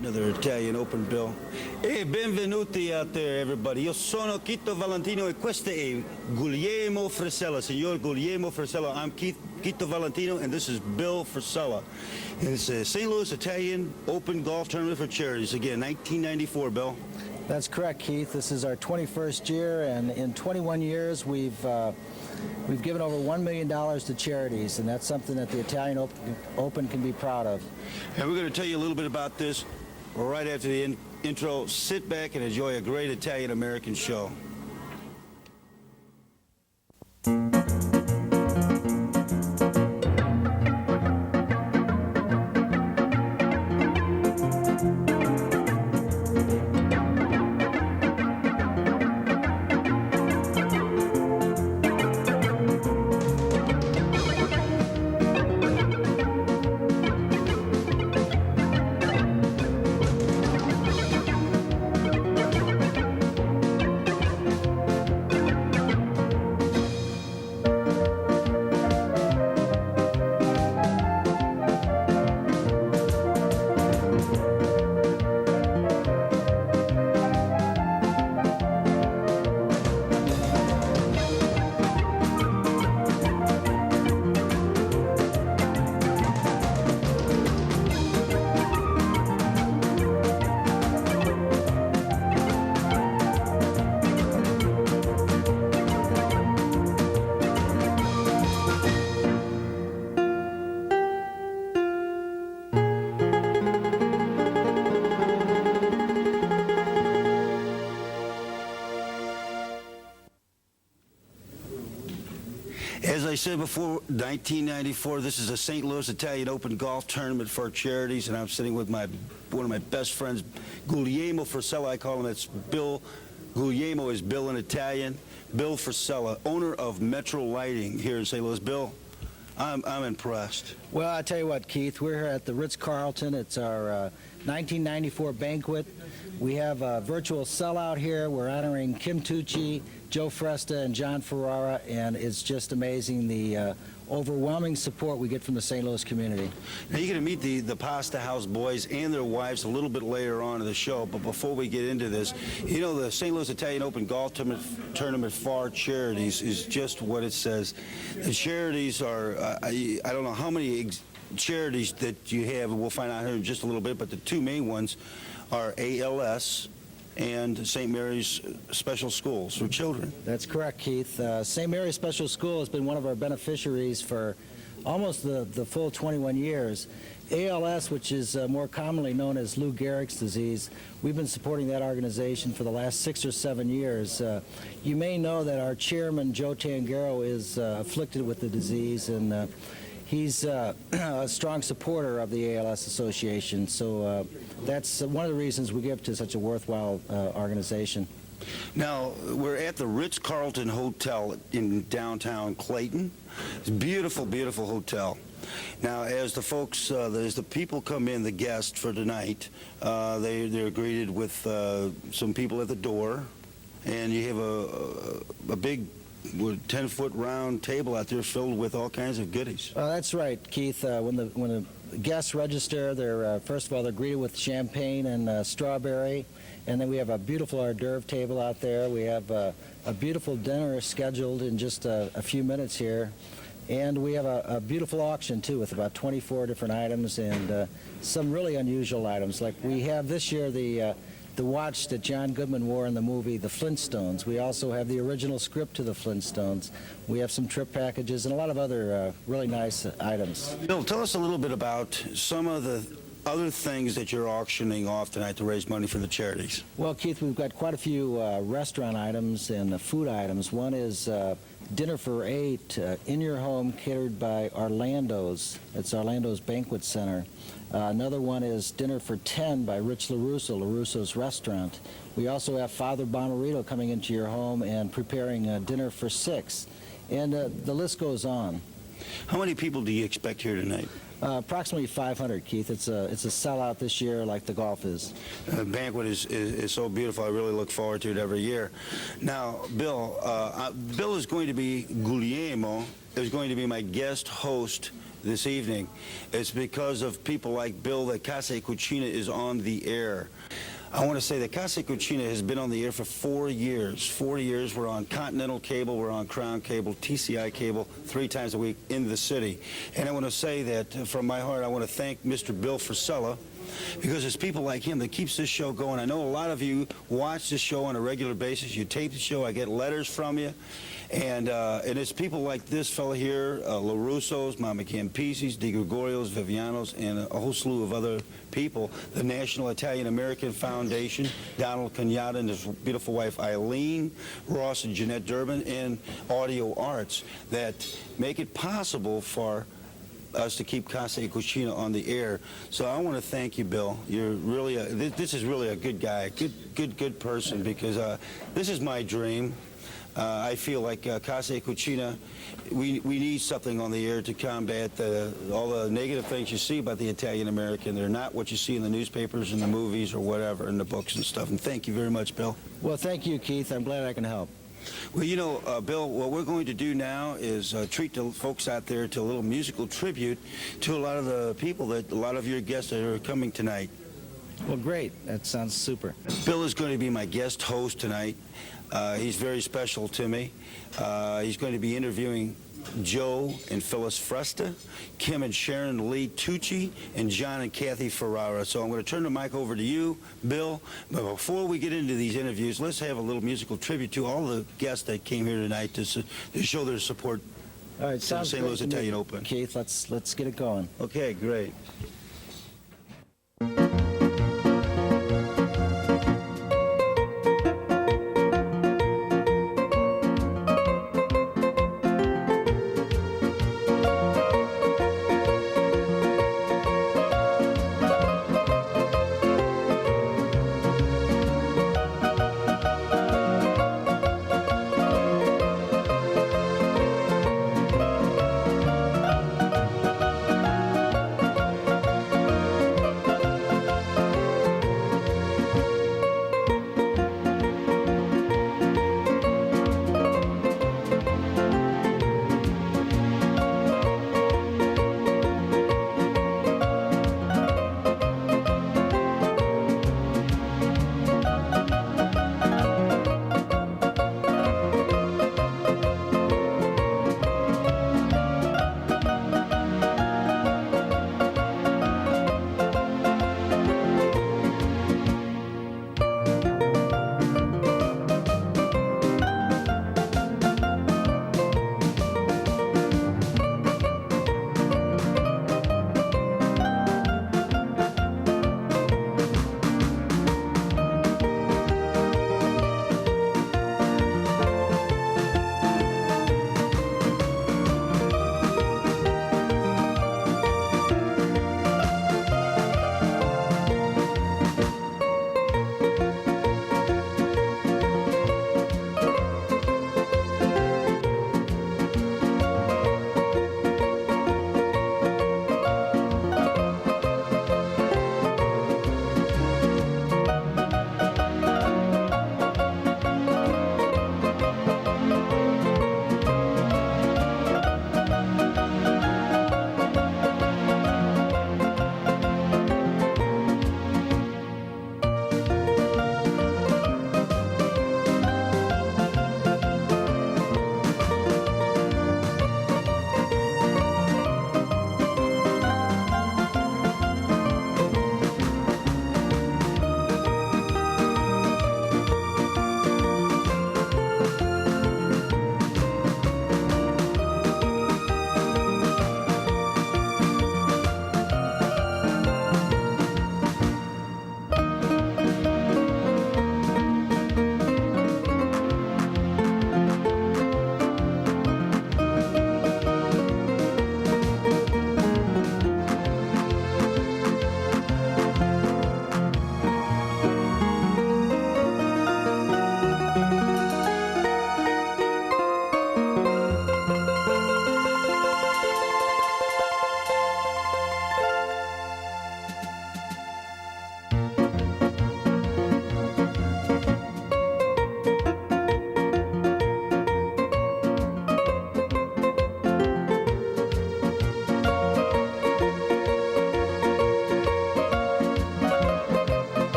Another Italian Open, Bill. E benvenuti out there, everybody. Io sono Kieto Valentino e questo è Guglielmo Frisella. Signor Guglielmo Frisella. I'm Kieto Valentino, and this is Bill Frisella. And it's a St. Louis Italian Open Golf Tournament for Charities. Again, 1994, Bill. That's correct, Keith. This is our 21st year, and in 21 years, we've given over $1 million to charities, and that's something that the Italian Open can be proud of. And we're going to tell you a little bit about this right after the intro. Sit back and enjoy a great Italian-American show. As I said before, 1994, this is a St. Louis Italian Open Golf Tournament for Charities, and I'm sitting with one of my best friends, Guglielmo Frisella. I call him, it's Bill. Guglielmo is Bill in Italian. Bill Frisella, owner of Metro Lighting here in St. Louis. Bill, I'm impressed. Well, I tell you what, Keith, we're here at the Ritz-Carlton. It's our 1994 banquet. We have a virtual sellout here. We're honoring Kim Tucci, Joe Fresta, and John Ferrara, and it's just amazing the overwhelming support we get from the St. Louis community. Now, you're going to meet the Pasta House boys and their wives a little bit later on in the show, but before we get into this, you know, the St. Louis Italian Open Golf Tournament for Charities is just what it says. The charities are, I don't know how many charities that you have, and we'll find out here in just a little bit, but the two main ones are ALS and St. Mary's Special Schools for children. That's correct, Keith. St. Mary's Special School has been one of our beneficiaries for almost the full 21 years. ALS, which is more commonly known as Lou Gehrig's disease, we've been supporting that organization for the last 6 or 7 years. You may know that our chairman, Joe Tangaro, is afflicted with the disease, and he's a strong supporter of the ALS Association, so that's one of the reasons we give to such a worthwhile organization. Now, we're at the Ritz-Carlton Hotel in downtown Clayton. It's a beautiful, beautiful hotel. Now, as the folks, as the people come in, the guests for tonight, they're greeted with some people at the door, and you have a big 10-foot round table out there filled with all kinds of goodies. That's right, Keith. When the guests register, they're first of all they're greeted with champagne and strawberry, and then we have a beautiful hors d'oeuvre table out there. We have a beautiful dinner scheduled in just a few minutes here, and we have a beautiful auction too with about 24 different items and some really unusual items. Like we have this year the watch that John Goodman wore in the movie The Flintstones. We also have the original script to The Flintstones. We have some trip packages and a lot of other really nice items. Bill, tell us a little bit about some of the other things that you're auctioning off tonight to raise money for the charities. Well, Keith, we've got quite a few restaurant items and food items. One is dinner for 8 in your home, catered by Orlando's. It's Orlando's Banquet Center. Another one is dinner for 10 by Rich LaRusso, LaRusso's Restaurant. We also have Father Bomarito coming into your home and preparing dinner for 6. And the list goes on. How many people do you expect here tonight? Approximately 500, Keith. It's a sellout this year like the golf is. The banquet is so beautiful. I really look forward to it every year. Now, Bill, Bill is going to be, Guglielmo is going to be my guest host this evening. It's because of people like Bill that Casa Cucina is on the air. I want to say that Casa Cucina has been on the air for 4 years. 4 years. We're on Continental Cable, we're on Crown Cable, TCI Cable, 3 times a week in the city. And I want to say that from my heart, I want to thank Mr. Bill Frisella, because it's people like him that keeps this show going. I know a lot of you watch this show on a regular basis. You tape the show. I get letters from you. And it's people like this fella here, LaRusso's, Mama Campisis, De Gregorio's, Viviano's, and a whole slew of other people. The National Italian American Foundation, Donald Cagnata and his beautiful wife Eileen, Ross and Jeanette Durbin, and Audio Arts that make it possible for us to keep Casa Cucina on the air. So I want to thank you, Bill. You're really this is really a good guy, good person, because this is my dream. I feel like Casa Cucina, we need something on the air to combat all the negative things you see about the Italian American. They're not what you see in the newspapers and the movies or whatever, in the books and stuff. And thank you very much, Bill. Well, thank you, Keith. I'm glad I can help. Well, you know, Bill, what we're going to do now is treat the folks out there to a little musical tribute to a lot of the people that, a lot of your guests that are coming tonight. Well, great. That sounds super. Bill is going to be my guest host tonight. He's very special to me. He's going to be interviewing Joe and Phyllis Fresta, Kim and Sharon Lee Tucci, and John and Kathy Ferrara. So I'm going to turn the mic over to you, Bill. But before we get into these interviews, let's have a little musical tribute to all the guests that came here tonight to show their support. All right, sounds St. Louis Italian Open. Keith, let's get it going. Okay, great.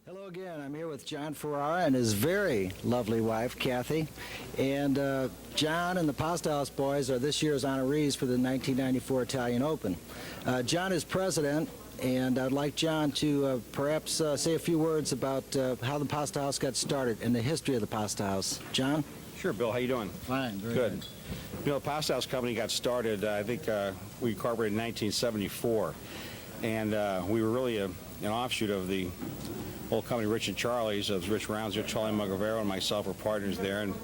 Hello again. I'm here with John Ferrara and his very lovely wife, Kathy. And John and the Pasta House boys are this year's honorees for the 1994 Italian Open. John is president, and I'd like John to perhaps say a few words about how the Pasta House got started and the history of the Pasta House. John? Sure, Bill. How you doing? Fine, very Good. You know, the Pasta House Company got started, I think we incorporated in 1974. And we were really an offshoot of the old company, Rich and Charlie's. It was Rich Rounds, Charlie Mugavero, and myself were partners there. And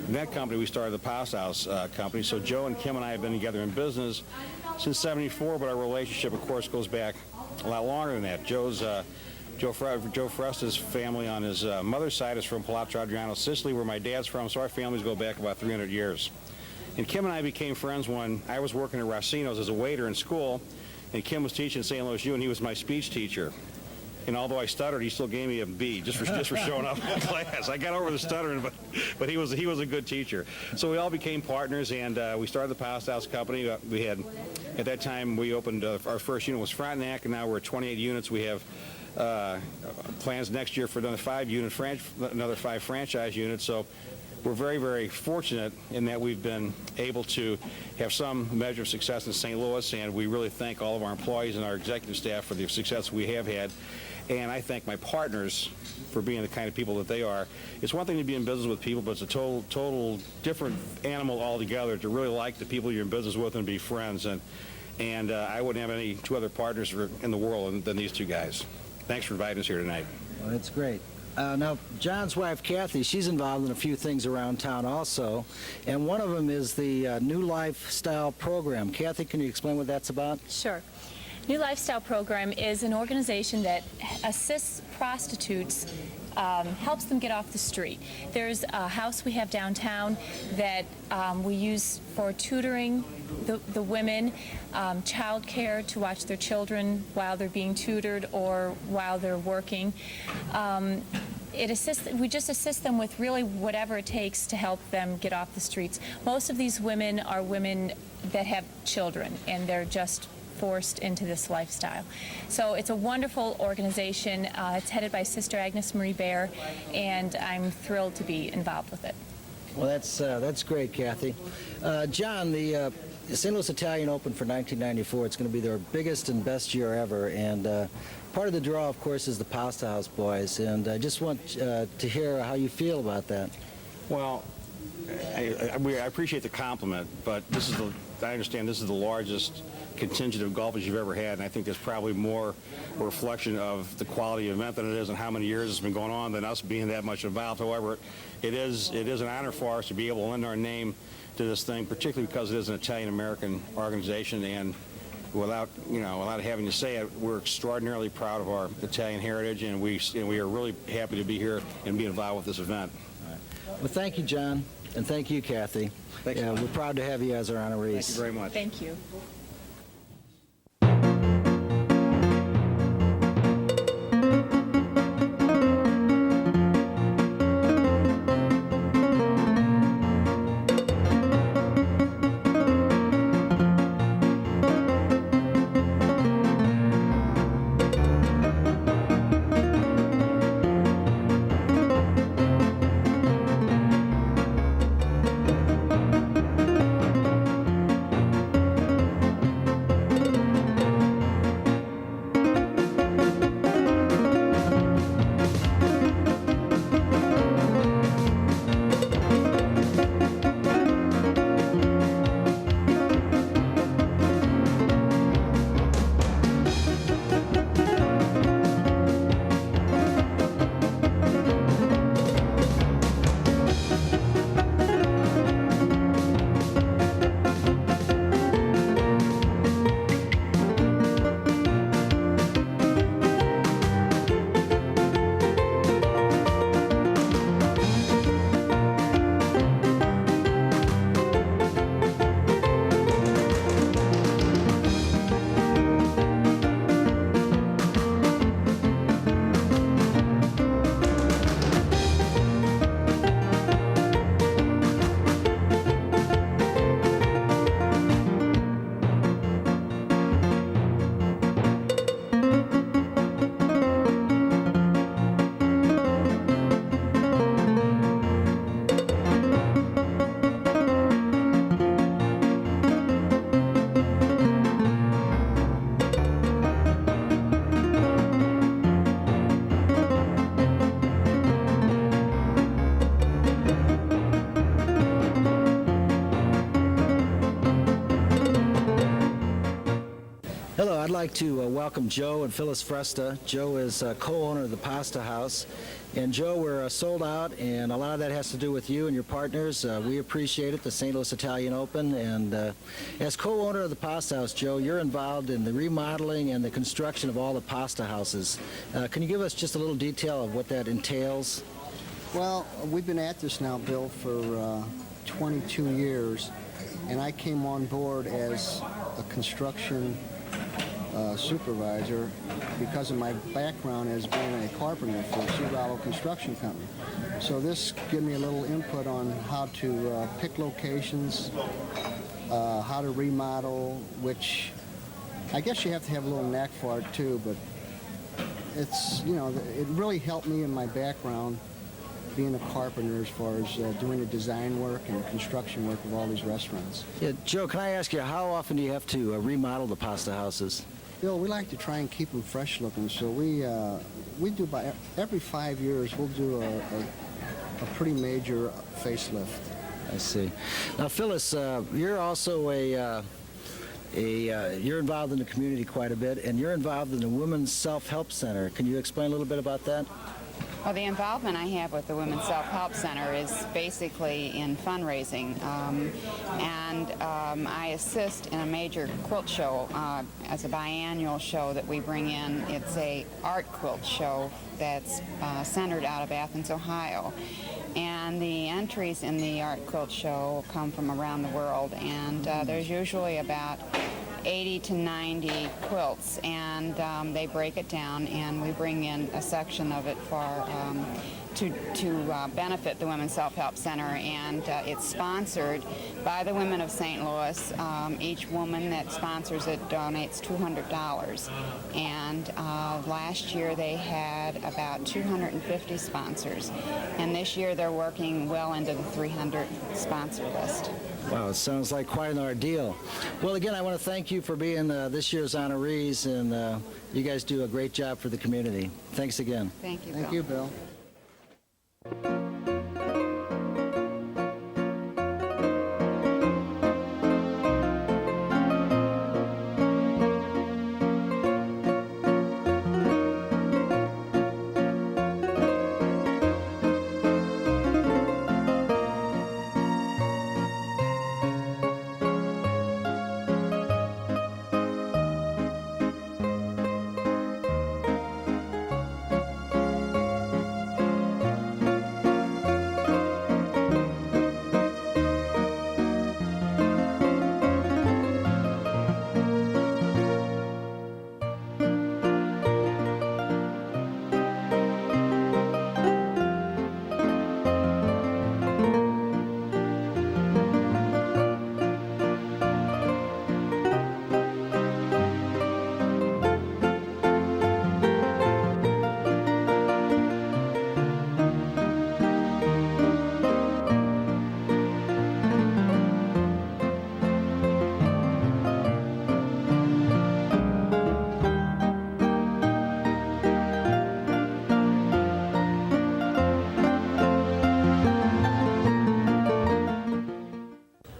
in that company, we started the Pasta House Company. So Joe and Kim and I have been together in business since '74, but our relationship, of course, goes back a lot longer than that. Joe Fresta's family on his mother's side is from Palazzo Adriano, Sicily, where my dad's from, so our families go back about 300 years. And Kim and I became friends when I was working at Rossino's as a waiter in school, and Kim was teaching St. Louis U, and he was my speech teacher. And although I stuttered, he still gave me a B just for showing up in class. I got over the stuttering, but he was a good teacher. So we all became partners, and we started the Pasta House Company. We had, at that time, we opened our first unit was Frontenac, and now we're at 28 units. We have plans next year for another 5 franchise units. So we're very, very fortunate in that we've been able to have some measure of success in St. Louis, and we really thank all of our employees and our executive staff for the success we have had. And I thank my partners for being the kind of people that they are. It's one thing to be in business with people, but it's a total different animal altogether to really like the people you're in business with and be friends. And I wouldn't have any two other partners in the world than these two guys. Thanks for inviting us here tonight. Well, that's great. Now, John's wife, Kathy, she's involved in a few things around town also, and one of them is the New Lifestyle program. Kathy, can you explain what that's about? Sure. New Lifestyle Program is an organization that assists prostitutes, helps them get off the street. There's a house we have downtown that we use for tutoring the women, child care to watch their children while they're being tutored or while they're working. We just assist them with really whatever it takes to help them get off the streets. Most of these women are women that have children, and they're just forced into this lifestyle. So it's a wonderful organization. It's headed by Sister Agnes Marie Bear, and I'm thrilled to be involved with it. Well, that's great, Kathy. John, the St. Louis Italian Open for 1994, it's going to be their biggest and best year ever, and part of the draw, of course, is the Pasta House boys, and I just want to hear how you feel about that. Well, I appreciate the compliment, but I understand this is the largest contingent of golfers you've ever had, and I think there's probably more a reflection of the quality of the event than it is and how many years it's been going on than us being that much involved. However, it is an honor for us to be able to lend our name to this thing, particularly because it is an Italian-American organization, and without having to say it, we're extraordinarily proud of our Italian heritage, and we are really happy to be here and be involved with this event. All right. Well, thank you, John, and thank you, Kathy. Thanks. We're proud to have you as our honorees. Thank you very much. Thank you. like to welcome Joe and Phyllis Fresta. Joe is co-owner of the Pasta House. And Joe, we're sold out, and a lot of that has to do with you and your partners. We appreciate it, the St. Louis Italian Open. And as co-owner of the Pasta House, Joe, you're involved in the remodeling and the construction of all the pasta houses. Can you give us just a little detail of what that entails? Well, we've been at this now, Bill, for 22 years, and I came on board as a construction supervisor because of my background as being a carpenter for Sugalo Construction Company. So this gave me a little input on how to pick locations, how to remodel, which I guess you have to have a little knack for it too, but it's, you know, it really helped me in my background being a carpenter as far as doing the design work and construction work of all these restaurants. Yeah, Joe, can I ask you, how often do you have to remodel the pasta houses? Bill, we like to try and keep them fresh looking, so we do by every 5 years we'll do a pretty major facelift. I see. Now, Phyllis, you're also you're involved in the community quite a bit, and you're involved in the Women's Self-Help Center. Can you explain a little bit about that? Well, the involvement I have with the Women's Self-Help Center is basically in fundraising, and I assist in a major quilt show as a biannual show that we bring in. It's a art quilt show that's centered out of Athens, Ohio. And the entries in the art quilt show come from around the world, and there's usually about 80 to 90 quilts, and they break it down, and we bring in a section of it for to benefit the Women's Self-Help Center, and it's sponsored by the women of St. Louis. Each woman that sponsors it donates $200, and last year they had about 250 sponsors, and this year they're working well into the 300 sponsor list. Wow, it sounds like quite an ordeal. Well, again, I want to thank you for being this year's honorees, and you guys do a great job for the community. Thanks again. Thank you, Thank Bill. you, Bill.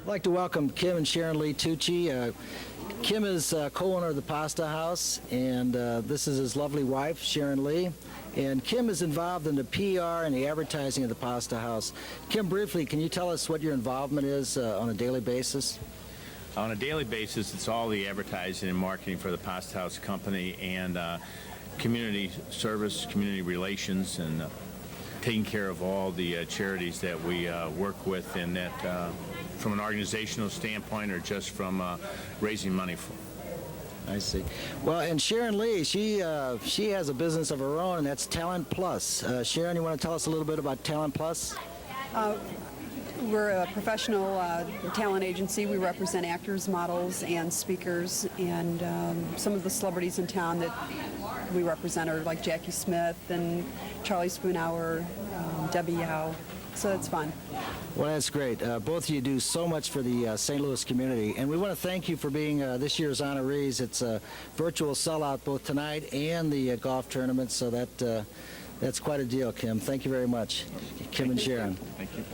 I'd like to welcome Kim and Sharon Lee Tucci. Kim is co-owner of the Pasta House, and this is his lovely wife, Sharon Lee. And Kim is involved in the PR and the advertising of the Pasta House. Kim, briefly, can you tell us what your involvement is on a daily basis? On a daily basis, it's all the advertising and marketing for the Pasta House company, and community service, community relations, and taking care of all the charities that we work with, and that from an organizational standpoint or just from raising money for. I see. Well, and Sharon Lee, she has a business of her own, and that's Talent Plus. Sharon, you want to tell us a little bit about Talent Plus? We're a professional talent agency. We represent actors, models, and speakers, and some of the celebrities in town that we represent are like Jackie Smith and Charlie Spoonhour, Debbie Yao. So it's fun. Well, that's great. Both of you do so much for the St. Louis community, and we want to thank you for being this year's honorees. It's a virtual sellout both tonight and the golf tournament, so that's quite a deal, Kim. Thank you very much, Kim and Sharon. Thank you.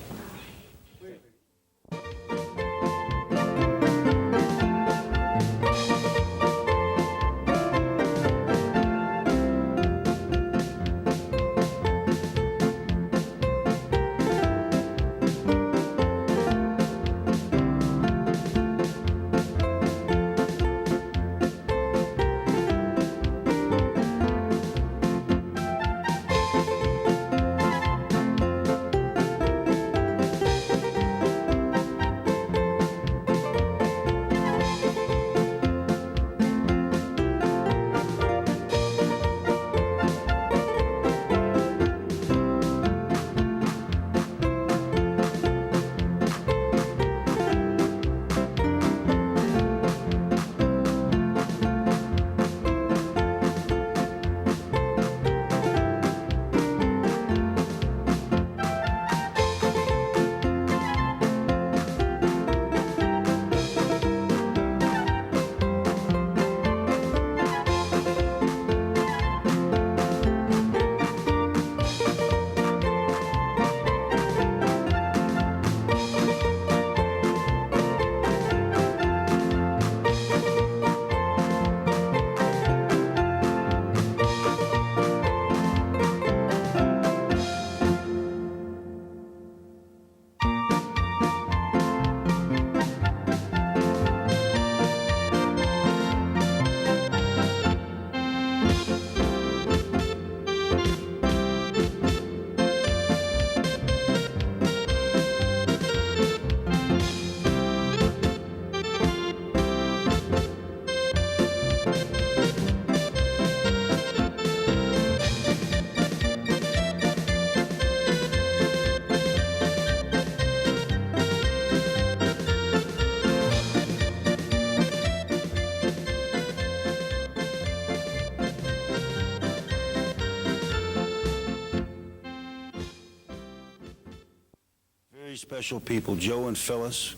special people, Joe and Phyllis,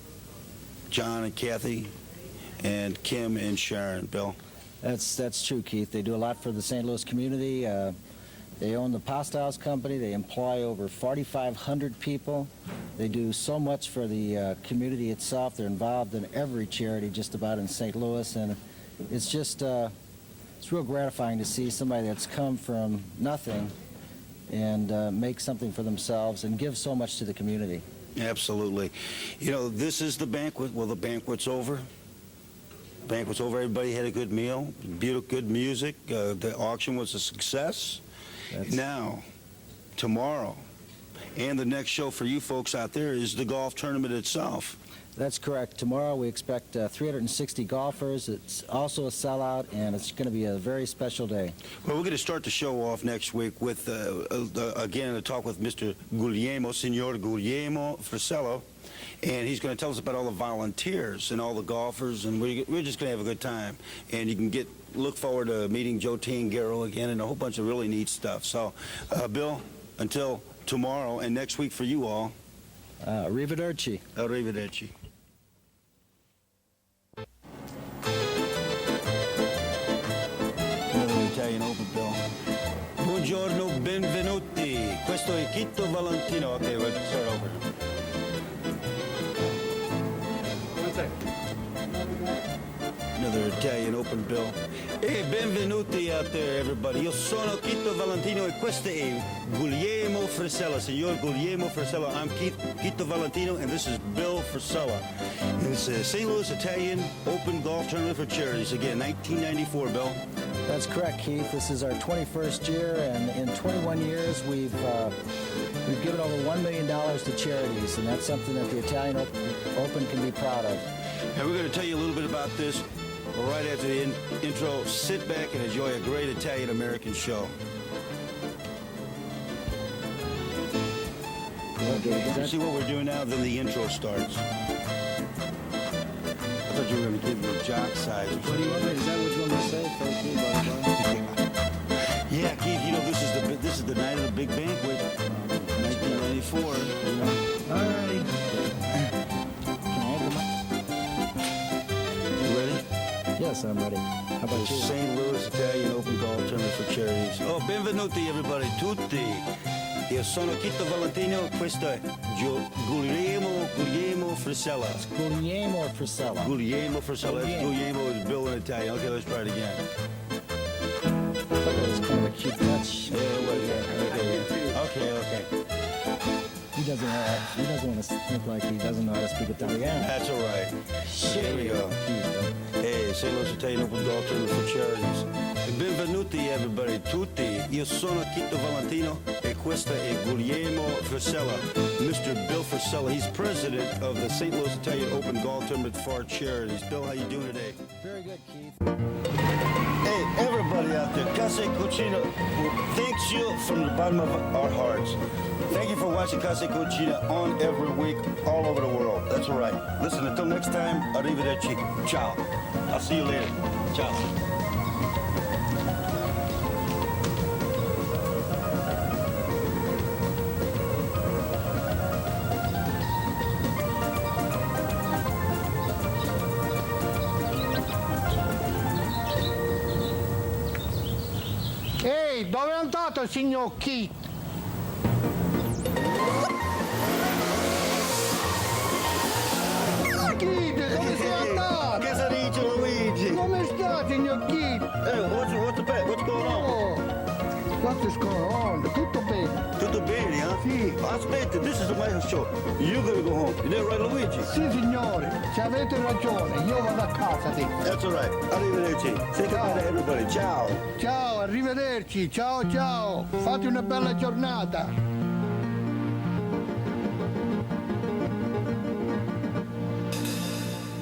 John and Kathy, and Kim and Sharon. Bill? That's true, Keith. They do a lot for the St. Louis community. They own the Pasta House Company. They employ over 4,500 people. They do so much for the community itself. They're involved in every charity just about in St. Louis, and it's just it's real gratifying to see somebody that's come from nothing and make something for themselves and give so much to the community. Absolutely. You know, this is the banquet. Well, the banquet's over. Banquet's over. Everybody had a good meal, beautiful, good music. The auction was a success. Now, tomorrow, and the next show for you folks out there is the golf tournament itself. That's correct. Tomorrow we expect 360 golfers. It's also a sellout, and it's going to be a very special day. Well, we're going to start the show off next week with, again, a talk with Mr. Senor Guglielmo Frisella, and he's going to tell us about all the volunteers and all the golfers, and we're just going to have a good time. And you can look forward to meeting Joe Tiangaro again and a whole bunch of really neat stuff. So, Bill, until tomorrow and next week for you all. Arrivederci. Arrivederci. Another Italian Open, Bill. Buongiorno, benvenuti. Questo è Kieto Valentino. Okay, we'll start over. Another Italian Open, Bill. E benvenuti out there, everybody. Io sono Kieto Valentino e questo è Guglielmo Frisella. Signor Guglielmo Frisella. I'm Kieto Valentino, and this is Bill Frisella. It's a St. Louis Italian Open Golf Tournament for Charities. Again, 1994, Bill. That's correct, Keith. This is our 21st year, and in 21 years, we've given over $1 million to charities, and that's something that the Italian Open can be proud of. And we're going to tell you a little bit about this right after the intro. Sit back and enjoy a great Italian-American show. You see what we're doing now? Then the intro starts. I thought you were going to give me a jock size. What do you want me? Is that what you want me to say? Thank you, Yeah, Keith. You know this is the night of the big banquet, 1994. You know. All righty. You ready? Yes, I'm ready. How about you? St. Louis Italian Open Golf Tournament for Charities. Oh, benvenuti everybody, tutti. Io sono Kieto Valentino, questo è Guglielmo Frisella. Guglielmo Frisella. Guglielmo Frisella. Guglielmo is Bill in Italian. Okay, let's try it again. That was kind of a cute touch. Okay. He doesn't want to think like he doesn't know how to speak Italian. That's all right. Here we go. Hey, St. Louis Italian Open Golf Tournament for Charities. Benvenuti everybody, tutti. Io sono Kieto Valentino e questo è Guglielmo Frisella. Mr. Bill Frisella. He's president of the St. Louis Italian Open Golf Tournament for Charities. Bill, how you doing today? Very good, Keith. Hey, everybody out there, Casa Cucina thanks you from the bottom of our hearts. Thank you for watching Casa Cucina on every week all over the world. That's all right. Listen, until next time, arrivederci. Ciao. I'll see you later. Ciao. Ehi, dove è andato il signor Keith? Keith, dove sei andato? Cosa dice Luigi? Come sta, signor Keith? Hey, what's going on? Oh, what is going on? Tutto bene? Tutto bene, huh? Sì. Aspetta, this is my show. You're gonna go home. Is that right, Luigi? Sì, signore, se avete ragione, io vado a casa adesso. That's all right. Arrivederci. Say goodbye to everybody. Ciao. Ciao, arrivederci, ciao ciao. Fate una bella giornata.